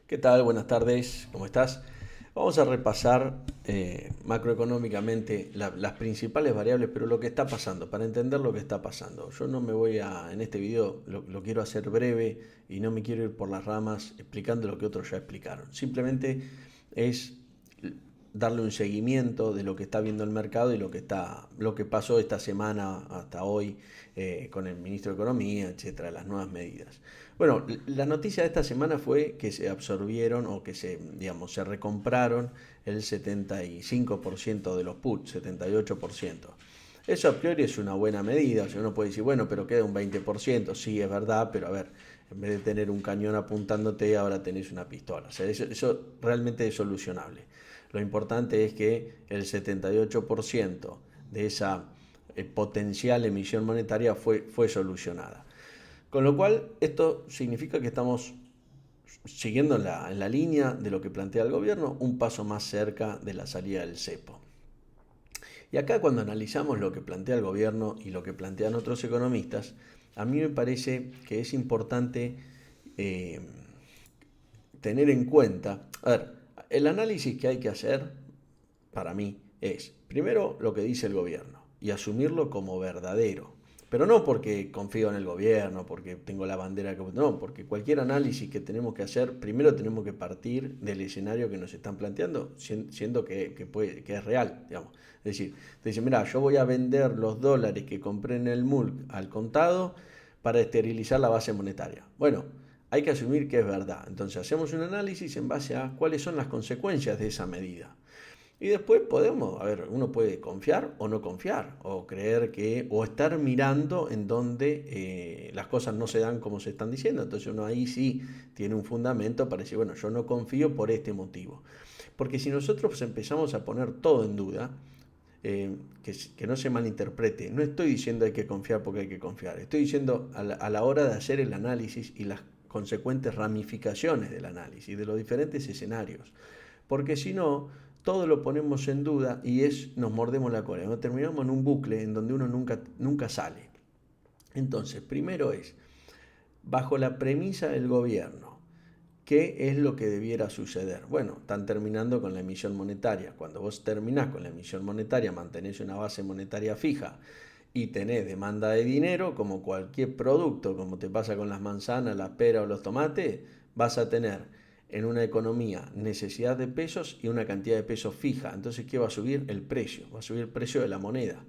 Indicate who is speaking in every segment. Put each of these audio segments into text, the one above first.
Speaker 1: ¿Qué tal? Buenas tardes, ¿cómo estás? Vamos a repasar macroeconómicamente las principales variables, pero lo que está pasando, para entender lo que está pasando. Yo no me voy a, en este video lo quiero hacer breve y no me quiero ir por las ramas explicando lo que otros ya explicaron. Simplemente es darle un seguimiento de lo que está viendo el mercado y lo que pasó esta semana hasta hoy con el ministro de Economía, etcétera, las nuevas medidas. Bueno, la noticia de esta semana fue que se absorbieron o que se recompraron el 75% de los puts, 78%. Eso a priori es una buena medida, o sea, uno puede decir, bueno, pero queda un 20%, sí, es verdad, pero a ver, en vez de tener un cañón apuntándote, ahora tenés una pistola. O sea, eso realmente es solucionable. Lo importante es que el 78% de esa potencial emisión monetaria fue solucionada. Con lo cual, esto significa que estamos siguiendo en la línea de lo que plantea el gobierno, un paso más cerca de la salida del cepo. Y acá cuando analizamos lo que plantea el gobierno y lo que plantean otros economistas, a mí me parece que es importante eh, tener en cuenta, a ver, el análisis que hay que hacer para mí es, primero, lo que dice el gobierno y asumirlo como verdadero. Pero no porque confío en el gobierno, porque tengo la bandera que... No, porque cualquier análisis que tenemos que hacer, primero tenemos que partir del escenario que nos están planteando, siendo que es real, digamos. Es decir, te dicen, mira, yo voy a vender los dólares que compré en el MULC al contado para esterilizar la base monetaria. Bueno, hay que asumir que es verdad. Entonces hacemos un análisis en base a cuáles son las consecuencias de esa medida. Y después podemos, a ver, uno puede confiar o no confiar, o creer que, o estar mirando en donde las cosas no se dan como se están diciendo. Entonces uno ahí sí tiene un fundamento para decir, bueno, yo no confío por este motivo. Porque si nosotros empezamos a poner todo en duda, que no se malinterprete, no estoy diciendo hay que confiar porque hay que confiar, estoy diciendo a la hora de hacer el análisis y las consecuentes ramificaciones del análisis, de los diferentes escenarios. Porque si no, todo lo ponemos en duda y nos mordemos la cola. ¿No? Terminamos en un bucle en donde uno nunca sale. Entonces, primero es, bajo la premisa del gobierno, ¿qué es lo que debiera suceder? Bueno, están terminando con la emisión monetaria. Cuando vos terminás con la emisión monetaria, mantenés una base monetaria fija y tenés demanda de dinero, como cualquier producto, como te pasa con las manzanas, la pera o los tomates, vas a tener en una economía necesidad de pesos y una cantidad de pesos fija. Entonces, ¿qué va a subir? El precio, va a subir el precio de la moneda.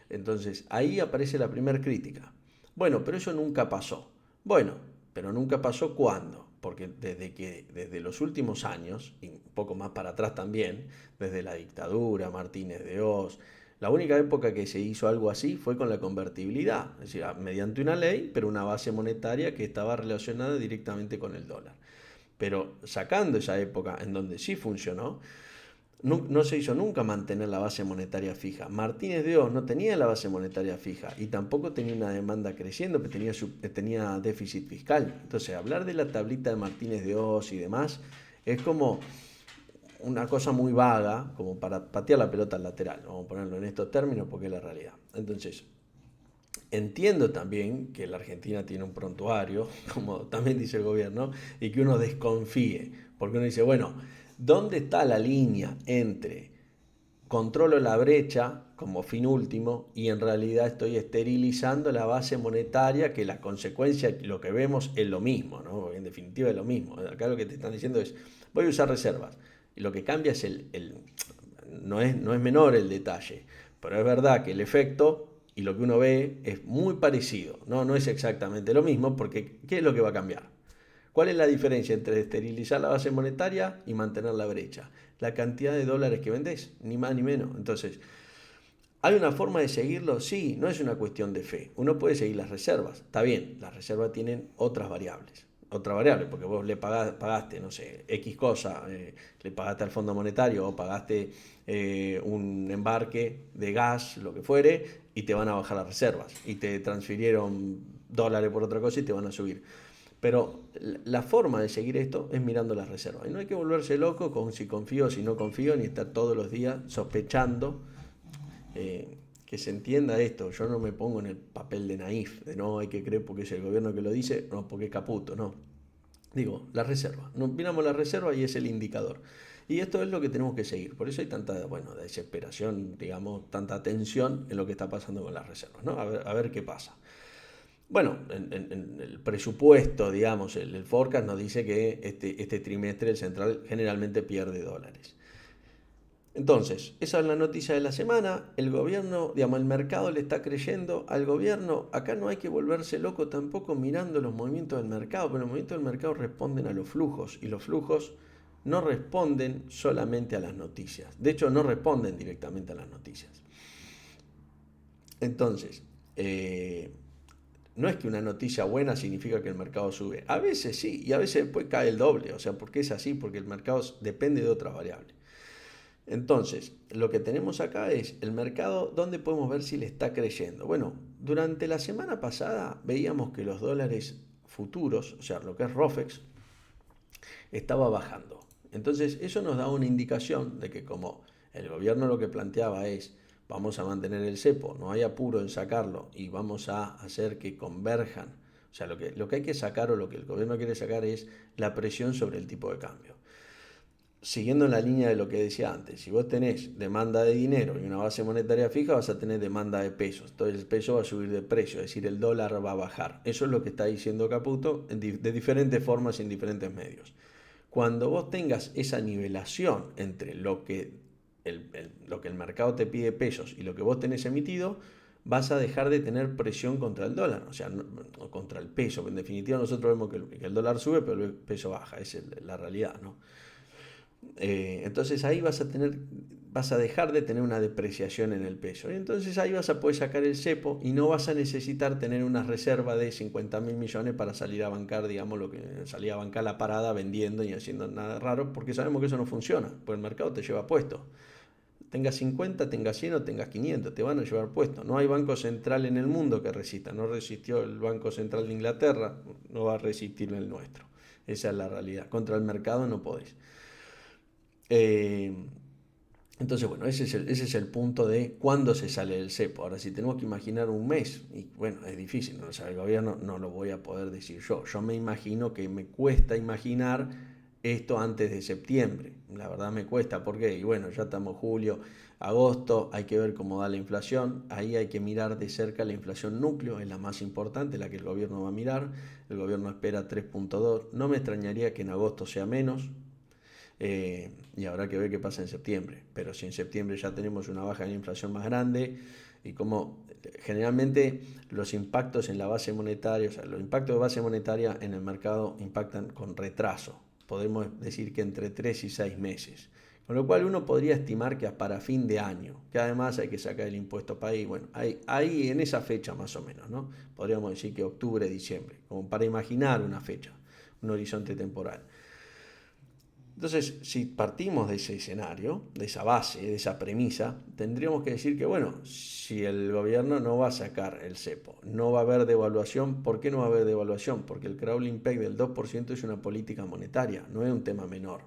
Speaker 1: Entonces, ahí aparece la primera crítica. Bueno, pero eso nunca pasó. Bueno, pero nunca pasó ¿cuándo? Porque desde los últimos años, y un poco más para atrás también, desde la dictadura, Martínez de Oz, la única época que se hizo algo así fue con la convertibilidad, es decir, mediante una ley, pero una base monetaria que estaba relacionada directamente con el dólar. Pero sacando esa época en donde sí funcionó, no se hizo nunca mantener la base monetaria fija. Martínez de Oz no tenía la base monetaria fija y tampoco tenía una demanda creciendo, pero tenía déficit fiscal. Entonces, hablar de la tablita de Martínez de Oz y demás es como una cosa muy vaga, como para patear la pelota al lateral. Vamos a ponerlo en estos términos porque es la realidad. Entonces, entiendo también que la Argentina tiene un prontuario, como también dice el gobierno, y que uno desconfíe, porque uno dice, bueno, ¿dónde está la línea entre controlo la brecha como fin último y en realidad estoy esterilizando la base monetaria, que la consecuencia, lo que vemos es lo mismo, ¿no? En definitiva es lo mismo. Acá lo que te están diciendo es, voy a usar reservas. Y lo que cambia es no es menor el detalle, pero es verdad que el efecto y lo que uno ve es muy parecido, no es exactamente lo mismo, porque ¿qué es lo que va a cambiar? ¿Cuál es la diferencia entre esterilizar la base monetaria y mantener la brecha? La cantidad de dólares que vendés, ni más ni menos. Entonces, ¿hay una forma de seguirlo? Sí, no es una cuestión de fe. Uno puede seguir las reservas. Está bien, las reservas tienen otras variables. Otra variable, porque vos le pagaste, no sé, X cosa, le pagaste al Fondo Monetario o pagaste un embarque de gas, lo que fuere, y te van a bajar las reservas. Y te transfirieron dólares por otra cosa y te van a subir. Pero la forma de seguir esto es mirando las reservas. Y no hay que volverse loco con si confío o si no confío, ni estar todos los días sospechando. Que se entienda esto. Yo no me pongo en el papel de naif, de no hay que creer porque es el gobierno que lo dice, no porque es Caputo, no. Digo, la reserva. Nos miramos la reserva y es el indicador. Y esto es lo que tenemos que seguir. Por eso hay tanta, bueno, desesperación, digamos, tanta tensión en lo que está pasando con las reservas, ¿no? A ver qué pasa. Bueno, en el presupuesto, digamos, el forecast nos dice que este trimestre el central generalmente pierde dólares. Entonces, esa es la noticia de la semana. El gobierno, digamos, el mercado le está creyendo al gobierno. Acá no hay que volverse loco tampoco mirando los movimientos del mercado, pero los movimientos del mercado responden a los flujos y los flujos no responden solamente a las noticias. De hecho, no responden directamente a las noticias. Entonces, no es que una noticia buena significa que el mercado sube. A veces sí, y a veces después cae el doble. O sea, porque es así, porque el mercado depende de otras variables. Entonces, lo que tenemos acá es el mercado donde podemos ver si le está creyendo. Bueno, durante la semana pasada veíamos que los dólares futuros, o sea, lo que es ROFEX, estaba bajando. Entonces, eso nos da una indicación de que como el gobierno lo que planteaba es vamos a mantener el cepo, no hay apuro en sacarlo y vamos a hacer que converjan. O sea, lo que hay que sacar o lo que el gobierno quiere sacar es la presión sobre el tipo de cambio. Siguiendo en la línea de lo que decía antes, si vos tenés demanda de dinero y una base monetaria fija, vas a tener demanda de pesos. Entonces el peso va a subir de precio, es decir, el dólar va a bajar. Eso es lo que está diciendo Caputo de diferentes formas y en diferentes medios. Cuando vos tengas esa nivelación entre lo que el mercado te pide pesos y lo que vos tenés emitido, vas a dejar de tener presión contra el dólar, o sea, contra el peso. En definitiva, nosotros vemos que el dólar sube, pero el peso baja, esa es la realidad, ¿no? Entonces ahí vas a dejar de tener una depreciación en el peso. Y entonces ahí vas a poder sacar el cepo y no vas a necesitar tener una reserva de 50.000 millones para salir a bancar, digamos, lo que salía a bancar la parada vendiendo y haciendo nada raro, porque sabemos que eso no funciona, porque el mercado te lleva puesto. Tengas 50, tengas 100 o tengas 500, te van a llevar puesto. No hay banco central en el mundo que resista. No resistió el Banco Central de Inglaterra, no va a resistir el nuestro. Esa es la realidad. Contra el mercado no podés. Entonces, bueno, ese es el punto de cuándo se sale del cepo. Ahora, si tenemos que imaginar un mes, y bueno, es difícil, no lo sabe el gobierno, no lo voy a poder decir yo. Yo me imagino que me cuesta imaginar esto antes de septiembre. La verdad me cuesta, porque, y bueno, ya estamos julio, agosto, hay que ver cómo da la inflación. Ahí hay que mirar de cerca la inflación núcleo, es la más importante, la que el gobierno va a mirar. El gobierno espera 3.2. No me extrañaría que en agosto sea menos. Y habrá que ver qué pasa en septiembre. Pero si en septiembre ya tenemos una baja de la inflación más grande y como generalmente los impactos en la base monetaria, o sea, los impactos de base monetaria en el mercado impactan con retraso. Podemos decir que entre 3 y 6 meses. Con lo cual uno podría estimar que para fin de año, que además hay que sacar el impuesto país, bueno, ahí en esa fecha más o menos, ¿no? Podríamos decir que octubre, diciembre, como para imaginar una fecha, un horizonte temporal. Entonces, si partimos de ese escenario, de esa base, de esa premisa, tendríamos que decir que, bueno, si el gobierno no va a sacar el cepo, no va a haber devaluación, ¿por qué no va a haber devaluación? Porque el crawling peg del 2% es una política monetaria, no es un tema menor.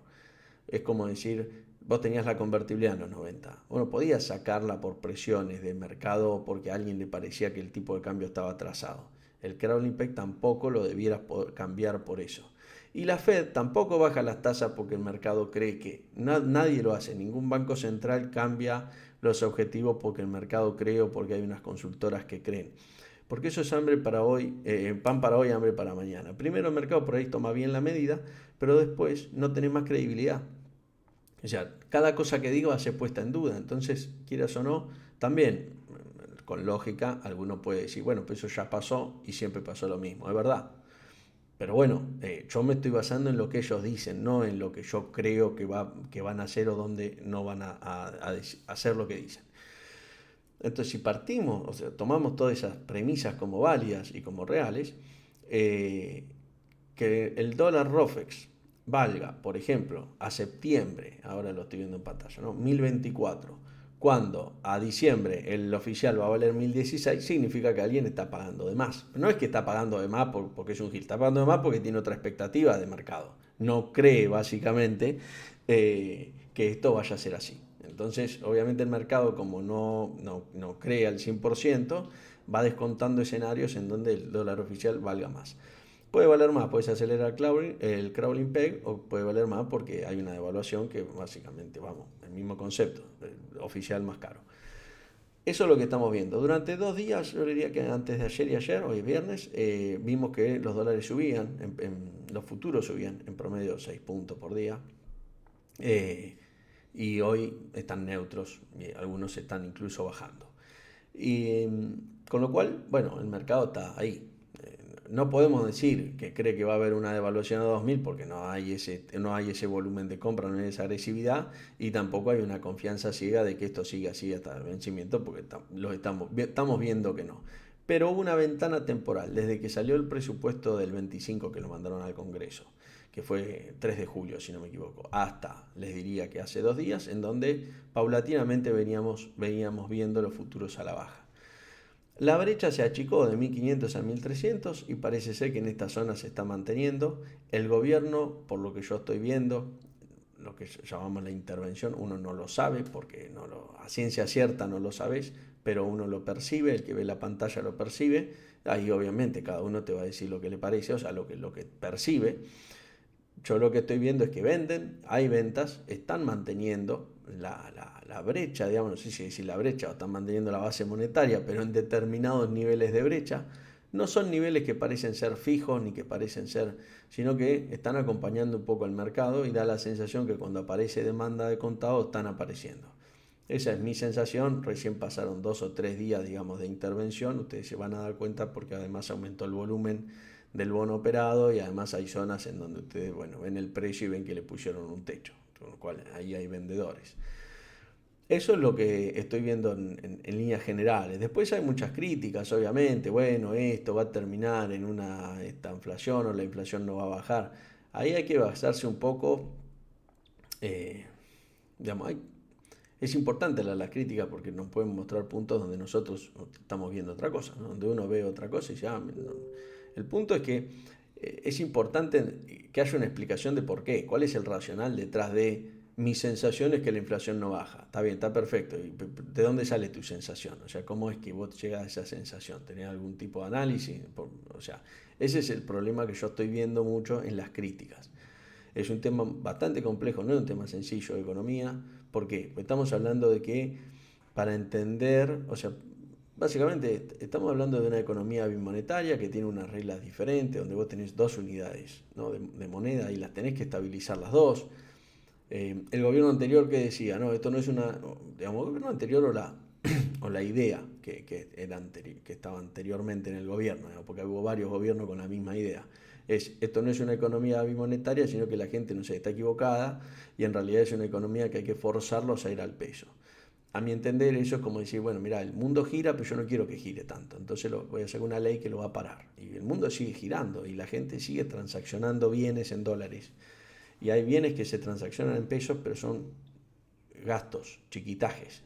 Speaker 1: Es como decir, vos tenías la convertibilidad en los 90. Bueno, podías sacarla por presiones de mercado o porque a alguien le parecía que el tipo de cambio estaba atrasado. El crawling peg tampoco lo debieras cambiar por eso. Y la Fed tampoco baja las tasas porque el mercado cree que nadie lo hace. Ningún banco central cambia los objetivos porque el mercado cree o porque hay unas consultoras que creen. Porque eso es hambre para hoy, pan para hoy, hambre para mañana. Primero el mercado por ahí toma bien la medida, pero después no tenés más credibilidad. O sea, cada cosa que digo va a ser puesta en duda. Entonces, quieras o no, también con lógica, alguno puede decir, bueno, pues eso ya pasó y siempre pasó lo mismo. Es verdad. Pero bueno, yo me estoy basando en lo que ellos dicen, no en lo que yo creo que van a hacer o donde no van a hacer lo que dicen. Entonces, si partimos, o sea, tomamos todas esas premisas como válidas y como reales, que el dólar ROFEX valga, por ejemplo, a septiembre, ahora lo estoy viendo en pantalla, ¿no? 1024, cuando a diciembre el oficial va a valer 1016, significa que alguien está pagando de más. No es que está pagando de más porque es un gil, está pagando de más porque tiene otra expectativa de mercado. No cree, básicamente, que esto vaya a ser así. Entonces, obviamente el mercado, como no cree al 100%, va descontando escenarios en donde el dólar oficial valga más. Puede valer más, puede acelerar el crawling peg, o puede valer más porque hay una devaluación que básicamente, vamos, el mismo concepto, oficial más caro. Eso es lo que estamos viendo. Durante 2 días, yo diría que antes de ayer y ayer, hoy es viernes, vimos que los dólares subían, los futuros subían en promedio 6 puntos por día. eh, y hoy están neutros, y algunos están incluso bajando. Y con lo cual, bueno, el mercado está ahí. No podemos decir que cree que va a haber una devaluación a 2000 porque no hay ese volumen de compra, no hay esa agresividad y tampoco hay una confianza ciega de que esto siga así hasta el vencimiento porque estamos viendo que no. Pero hubo una ventana temporal desde que salió el presupuesto del 25 que lo mandaron al Congreso, que fue 3 de julio si no me equivoco, hasta les diría que hace 2 días, en donde paulatinamente veníamos viendo los futuros a la baja. La brecha se achicó de 1500 a 1300 y parece ser que en esta zona se está manteniendo. El gobierno, por lo que yo estoy viendo, lo que llamamos la intervención, uno no lo sabe porque a ciencia cierta no lo sabes, pero uno lo percibe, el que ve la pantalla lo percibe. Ahí obviamente cada uno te va a decir lo que le parece, o sea, lo que percibe. Yo lo que estoy viendo es que venden, hay ventas, están manteniendo la brecha, digamos, no sé si decir la brecha o están manteniendo la base monetaria, pero en determinados niveles de brecha. No son niveles que parecen ser fijos ni que parecen ser, sino que están acompañando un poco al mercado y da la sensación que cuando aparece demanda de contado están apareciendo. Esa es mi sensación, recién pasaron 2 o 3 días, digamos, de intervención, ustedes se van a dar cuenta porque además aumentó el volumen del bono operado y además hay zonas en donde ustedes, bueno, ven el precio y ven que le pusieron un techo, con lo cual ahí hay vendedores. Eso es lo que estoy viendo en líneas generales. Después hay muchas críticas, obviamente, bueno, esto va a terminar en esta inflación o la inflación no va a bajar. Ahí hay que basarse un poco, eh, digamos, es importante la crítica porque nos pueden mostrar puntos donde nosotros estamos viendo otra cosa, ¿no? Donde uno ve otra cosa y dice, no. El punto es que es importante que haya una explicación de por qué, cuál es el racional detrás de mi sensación es que la inflación no baja. Está bien, está perfecto. ¿De dónde sale tu sensación? O sea, ¿cómo es que vos llegas a esa sensación? ¿Tenés algún tipo de análisis? O sea, ese es el problema que yo estoy viendo mucho en las críticas. Es un tema bastante complejo, no es un tema sencillo de economía. ¿Por qué? Porque estamos hablando de que para entender, o sea, básicamente estamos hablando de una economía bimonetaria que tiene unas reglas diferentes, donde vos tenés dos unidades, ¿no? de moneda y las tenés que estabilizar las dos. El gobierno anterior que decía, no, esto no es digamos, el gobierno anterior o la idea que estaba anteriormente en el gobierno, ¿no? Porque hubo varios gobiernos con la misma idea. Esto no es una economía bimonetaria, sino que la gente no se está equivocada y en realidad es una economía que hay que forzarlos a ir al peso. A mi entender eso es como decir, bueno, mira, el mundo gira, pero yo no quiero que gire tanto, entonces voy a hacer una ley que lo va a parar. Y el mundo sigue girando y la gente sigue transaccionando bienes en dólares. Y hay bienes que se transaccionan en pesos, pero son gastos, chiquitajes.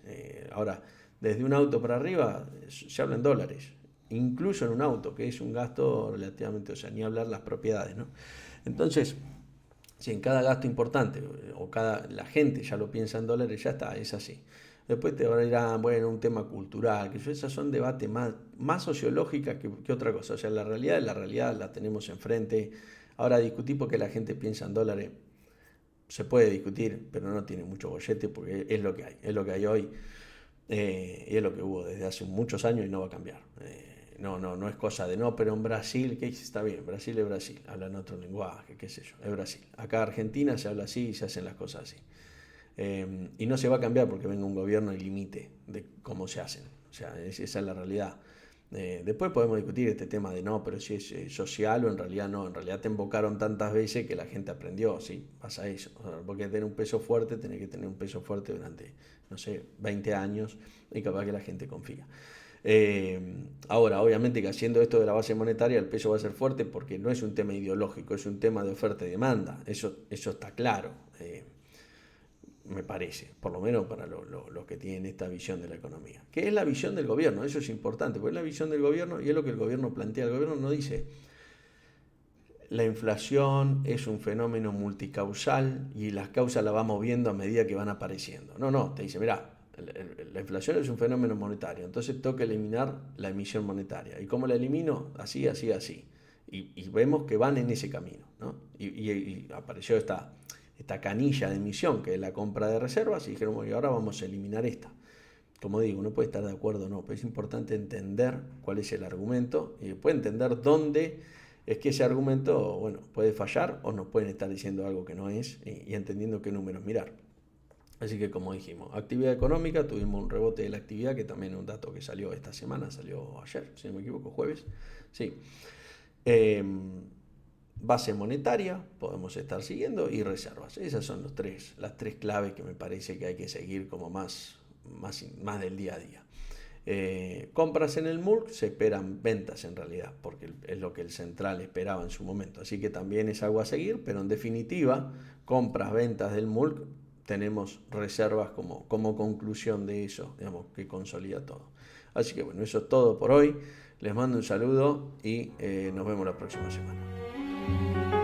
Speaker 1: Ahora, desde un auto para arriba se habla en dólares, incluso en un auto, que es un gasto relativamente, o sea, ni hablar las propiedades, ¿no? Entonces, si en cada gasto importante la gente ya lo piensa en dólares, ya está, es así. Después te dirán, bueno, un tema cultural, que esas son debates más sociológicas que otra cosa. O sea, la realidad la tenemos enfrente. Ahora discutir porque la gente piensa en dólares se puede discutir, pero no tiene mucho bollete porque es lo que hay hoy y es lo que hubo desde hace muchos años y no va a cambiar. No es cosa de no, pero en Brasil, ¿qué está bien? Brasil es Brasil, hablan otro lenguaje, qué sé yo, es Brasil. Acá en Argentina se habla así y se hacen las cosas así. Y no se va a cambiar porque venga un gobierno y limite de cómo se hacen. O sea, esa es la realidad. Después podemos discutir este tema de no, pero si es social o en realidad no. En realidad te invocaron tantas veces que la gente aprendió. Sí, pasa eso. O sea, porque tener un peso fuerte, tenés que tener un peso fuerte durante, no sé, 20 años y capaz que la gente confía. Ahora, obviamente que haciendo esto de la base monetaria el peso va a ser fuerte porque no es un tema ideológico, es un tema de oferta y demanda. Eso está claro. Me parece, por lo menos para los que tienen esta visión de la economía. ¿Qué es la visión del gobierno? Eso es importante, porque es la visión del gobierno y es lo que el gobierno plantea. El gobierno no dice, la inflación es un fenómeno multicausal y las causas las vamos viendo a medida que van apareciendo. No, te dice, mirá, la inflación es un fenómeno monetario, entonces toca eliminar la emisión monetaria. ¿Y cómo la elimino? Así, así, así. y vemos que van en ese camino, ¿no? Y apareció esta canilla de emisión que es la compra de reservas y dijeron, bueno, y ahora vamos a eliminar esta. Como digo, uno puede estar de acuerdo o no, pero es importante entender cuál es el argumento y después entender dónde es que ese argumento, bueno, puede fallar o nos pueden estar diciendo algo que no es y entendiendo qué números mirar. Así que como dijimos, actividad económica, tuvimos un rebote de la actividad, que también es un dato que salió esta semana, salió ayer, si no me equivoco, jueves. Sí. Base monetaria, podemos estar siguiendo, y reservas. Esas son las tres claves que me parece que hay que seguir como más del día a día. Compras en el MULC, se esperan ventas en realidad, porque es lo que el central esperaba en su momento. Así que también es algo a seguir, pero en definitiva, compras, ventas del MULC, tenemos reservas como conclusión de eso, digamos, que consolida todo. Así que bueno, eso es todo por hoy. Les mando un saludo y nos vemos la próxima semana.